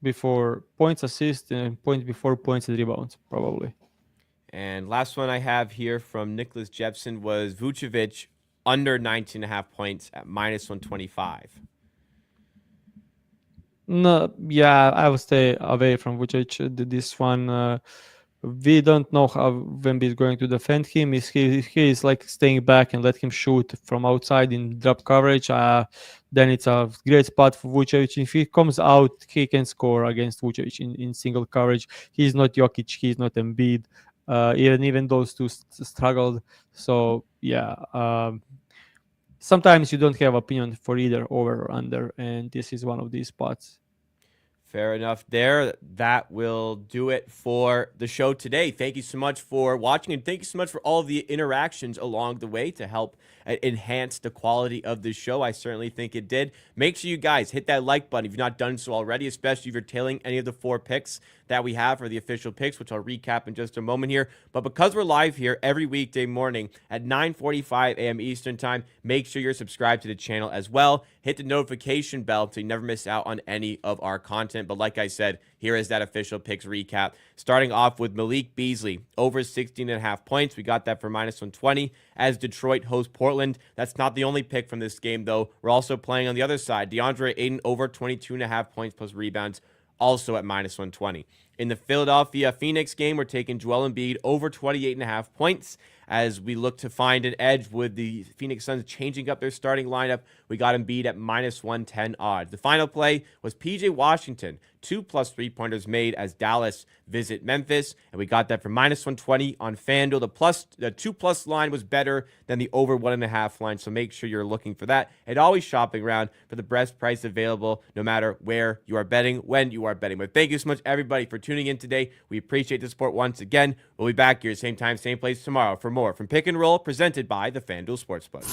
before points, assists, and points before points and rebounds, probably. And last one I have here from Nicholas Jepson was Vucevic under 19.5 points at -125. No, yeah, I will stay away from Vucevic. This one, we don't know how Wemby is going to defend him. He is like staying back and let him shoot from outside in drop coverage? Then it's a great spot for Vucevic. If he comes out, he can score against Vucevic in single coverage. He's not Jokic. He's not Embiid. Even those two struggled. So yeah. Sometimes you don't have opinion for either over or under, and this is one of these spots. Fair enough there. That will do it for the show today. Thank you so much for watching, and thank you so much for all of the interactions along the way to help enhance the quality of the show. I certainly think it did. Make sure you guys hit that like button if you've not done so already, especially if you're tailing any of the 4 picks that we have for the official picks, which I'll recap in just a moment here. But because we're live here every weekday morning at 9:45 a.m. Eastern time, make sure you're subscribed to the channel as well. Hit the notification bell so you never miss out on any of our content. But like I said, here is that official picks recap. Starting off with Malik Beasley, over 16.5 points. We got that for -120 as Detroit hosts Portland. That's not the only pick from this game, though. We're also playing on the other side. DeAndre Ayton, over 22.5 points plus rebounds, also at -120. In the Philadelphia-Phoenix game, we're taking Joel Embiid over 28.5 points as we look to find an edge with the Phoenix Suns changing up their starting lineup. We got Embiid at -110 odds. The final play was PJ Washington, 2+ 3-pointers made as Dallas visit Memphis, and we got that for -120 on FanDuel. The 2+ line was better than the over 1.5 line, so make sure you're looking for that and always shopping around for the best price available, no matter where you are betting, when you are betting. But thank you so much, everybody, for tuning in today. We appreciate the support once again. We'll be back here same time, same place tomorrow for more from Pick and Roll presented by the FanDuel Sportsbook.